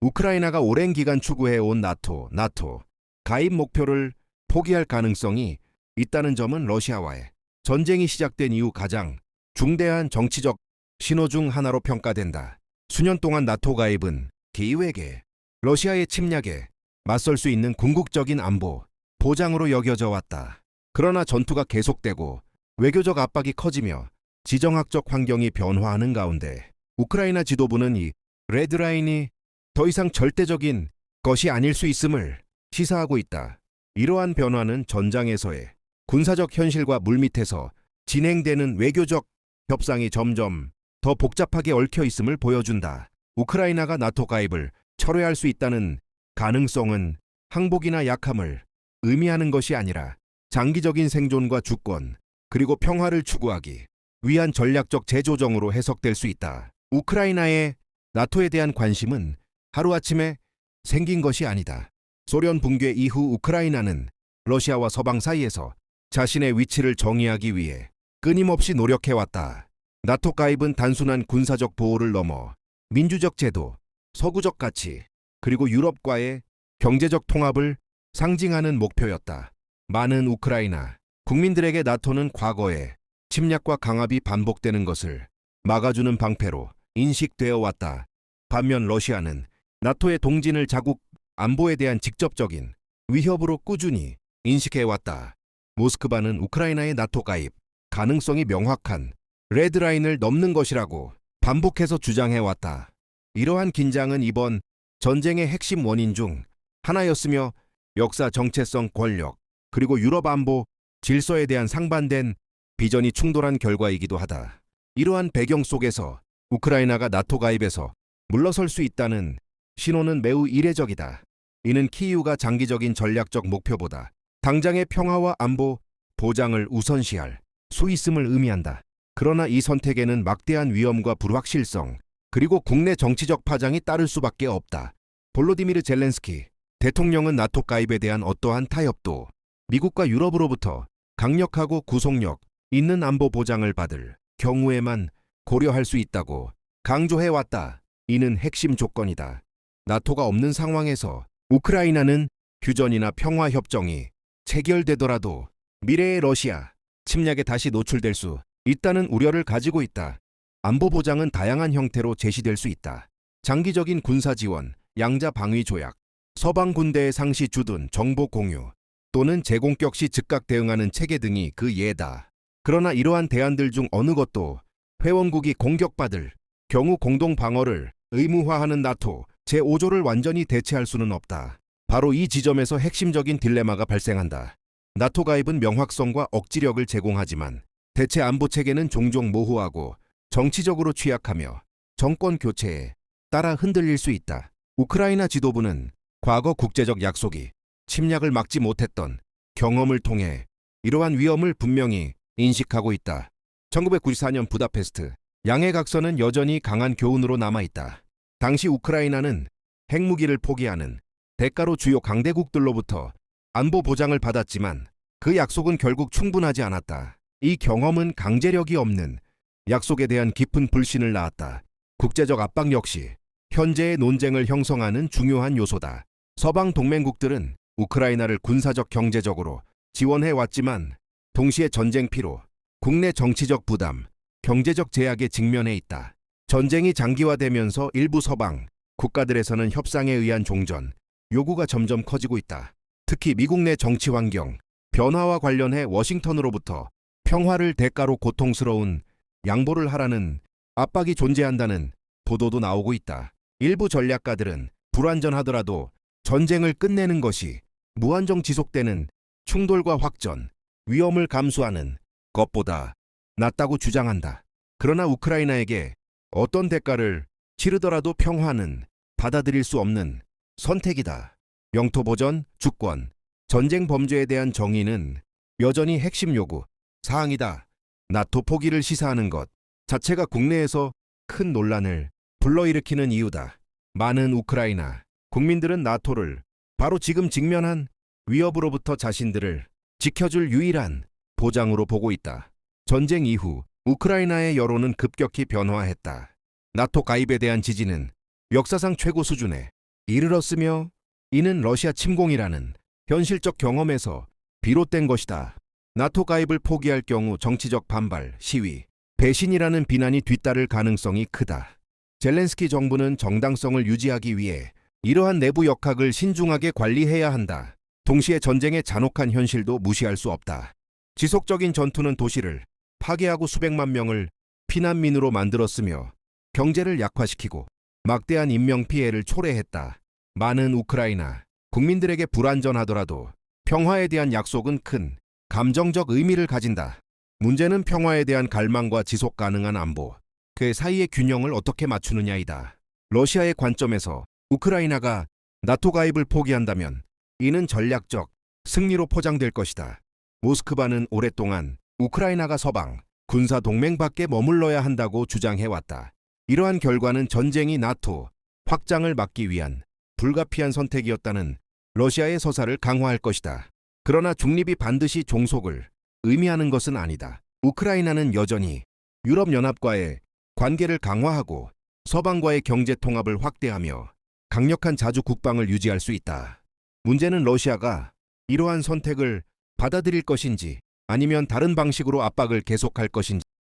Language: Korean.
우크라이나가 오랜 기간 추구해온 나토 가입 목표를 포기할 가능성이 있다는 점은 러시아와의 전쟁이 시작된 이후 가장 중대한 정치적 신호 중 하나로 평가된다. 수년 동안 나토 가입은 기회에 러시아의 침략에 맞설 수 있는 궁극적인 안보 보장으로 여겨져 왔다. 그러나 전투가 계속되고 외교적 압박이 커지며 지정학적 환경이 변화하는 가운데 우크라이나 지도부는 이 레드라인이 더 이상 절대적인 것이 아닐 수 있음을 시사하고 있다. 이러한 변화는 전장에서의 군사적 현실과 물밑에서 진행되는 외교적 협상이 점점 더 복잡하게 얽혀 있음을 보여준다. 우크라이나가 나토 가입을 철회할 수 있다는 가능성은 항복이나 약함을 의미하는 것이 아니라 장기적인 생존과 주권, 그리고 평화를 추구하기 위한 전략적 재조정으로 해석될 수 있다. 우크라이나의 나토에 대한 관심은 하루아침에 생긴 것이 아니다. 소련 붕괴 이후 우크라이나는 러시아와 서방 사이에서 자신의 위치를 정의하기 위해 끊임없이 노력해왔다. 나토 가입은 단순한 군사적 보호를 넘어 민주적 제도, 서구적 가치, 그리고 유럽과의 경제적 통합을 상징하는 목표였다. 많은 우크라이나 국민들에게 나토는 과거의 침략과 강압이 반복되는 것을 막아주는 방패로 인식되어 왔다. 반면 러시아는 나토의 동진을 자국 안보에 대한 직접적인 위협으로 꾸준히 인식해왔다. 모스크바는 우크라이나의 나토 가입 가능성이 명확한 레드라인을 넘는 것이라고 반복해서 주장해왔다. 이러한 긴장은 이번 전쟁의 핵심 원인 중 하나였으며 역사 정체성 권력 그리고 유럽 안보 질서에 대한 상반된 비전이 충돌한 결과이기도 하다. 이러한 배경 속에서 우크라이나가 나토 가입에서 물러설 수 있다는 신호는 매우 이례적이다. 이는 키이우가 장기적인 전략적 목표보다 당장의 평화와 안보 보장을 우선시할 수 있음을 의미한다. 그러나 이 선택에는 막대한 위험과 불확실성 그리고 국내 정치적 파장이 따를 수밖에 없다. 볼로디미르 젤렌스키 대통령은 나토 가입에 대한 어떠한 타협도 미국과 유럽으로부터 강력하고 구속력 있는 안보 보장을 받을 경우에만 고려할 수 있다고 강조해왔다. 이는 핵심 조건이다. 나토가 없는 상황에서 우크라이나는 휴전이나 평화협정이 체결되더라도 미래의 러시아 침략에 다시 노출될 수 있다는 우려를 가지고 있다. 안보 보장은 다양한 형태로 제시될 수 있다. 장기적인 군사 지원, 양자 방위 조약, 서방 군대의 상시 주둔, 정보 공유, 또는 제공격 시 즉각 대응하는 체계 등이 그 예다. 그러나 이러한 대안들 중 어느 것도 회원국이 공격받을 경우 공동 방어를 의무화하는 나토 제5조를 완전히 대체할 수는 없다. 바로 이 지점에서 핵심적인 딜레마가 발생한다. 나토 가입은 명확성과 억지력을 제공하지만 대체 안보 체계는 종종 모호하고 정치적으로 취약하며 정권 교체에 따라 흔들릴 수 있다. 우크라이나 지도부는 과거 국제적 약속이 침략을 막지 못했던 경험을 통해 이러한 위험을 분명히 인식하고 있다. 1994년 부다페스트 양해각서는 여전히 강한 교훈으로 남아있다. 당시 우크라이나는 핵무기를 포기하는 대가로 주요 강대국들로부터 안보 보장을 받았지만 그 약속은 결국 충분하지 않았다. 이 경험은 강제력이 없는 약속에 대한 깊은 불신을 낳았다. 국제적 압박 역시 현재의 논쟁을 형성하는 중요한 요소다. 서방 동맹국들은 우크라이나를 군사적 경제적으로 지원해왔지만 동시에 전쟁 피로, 국내 정치적 부담, 경제적 제약에 직면해 있다. 전쟁이 장기화되면서 일부 서방 국가들에서는 협상에 의한 종전 요구가 점점 커지고 있다. 특히 미국 내 정치 환경 변화와 관련해 워싱턴으로부터 평화를 대가로 고통스러운 양보를 하라는 압박이 존재한다는 보도도 나오고 있다. 일부 전략가들은 불완전하더라도 전쟁을 끝내는 것이 무한정 지속되는 충돌과 확전, 위험을 감수하는 것보다 낫다고 주장한다. 그러나 우크라이나에게 어떤 대가를 치르더라도 평화는 받아들일 수 없는 선택이다. 영토 보전, 주권, 전쟁 범죄에 대한 정의는 여전히 핵심 요구 사항이다. 나토 포기를 시사하는 것 자체가 국내에서 큰 논란을 불러일으키는 이유다. 많은 우크라이나 국민들은 나토를 바로 지금 직면한 위협으로부터 자신들을 지켜줄 유일한 보장으로 보고 있다. 전쟁 이후 우크라이나의 여론은 급격히 변화했다. 나토 가입에 대한 지지는 역사상 최고 수준에 이르렀으며 이는 러시아 침공이라는 현실적 경험에서 비롯된 것이다. 나토 가입을 포기할 경우 정치적 반발, 시위, 배신이라는 비난이 뒤따를 가능성이 크다. 젤렌스키 정부는 정당성을 유지하기 위해 이러한 내부 역학을 신중하게 관리해야 한다. 동시에 전쟁의 잔혹한 현실도 무시할 수 없다. 지속적인 전투는 도시를 파괴하고 수백만 명을 피난민으로 만들었으며 경제를 약화시키고 막대한 인명피해를 초래했다. 많은 우크라이나 국민들에게 불안전하더라도 평화에 대한 약속은 큰 감정적 의미를 가진다. 문제는 평화에 대한 갈망과 지속 가능한 안보, 그 사이의 균형을 어떻게 맞추느냐이다. 러시아의 관점에서 우크라이나가 나토 가입을 포기한다면 이는 전략적 승리로 포장될 것이다. 모스크바는 오랫동안 우크라이나가 서방 군사 동맹 밖에 머물러야 한다고 주장해왔다. 이러한 결과는 전쟁이 나토 확장을 막기 위한 불가피한 선택이었다는 러시아의 서사를 강화할 것이다. 그러나 중립이 반드시 종속을 의미하는 것은 아니다. 우크라이나는 여전히 유럽연합과의 관계를 강화하고 서방과의 경제 통합을 확대하며 강력한 자주 국방을 유지할 수 있다. 문제는 러시아가 이러한 선택을 받아들일 것인지 아니면 다른 방식으로 압박을 계속할 것인지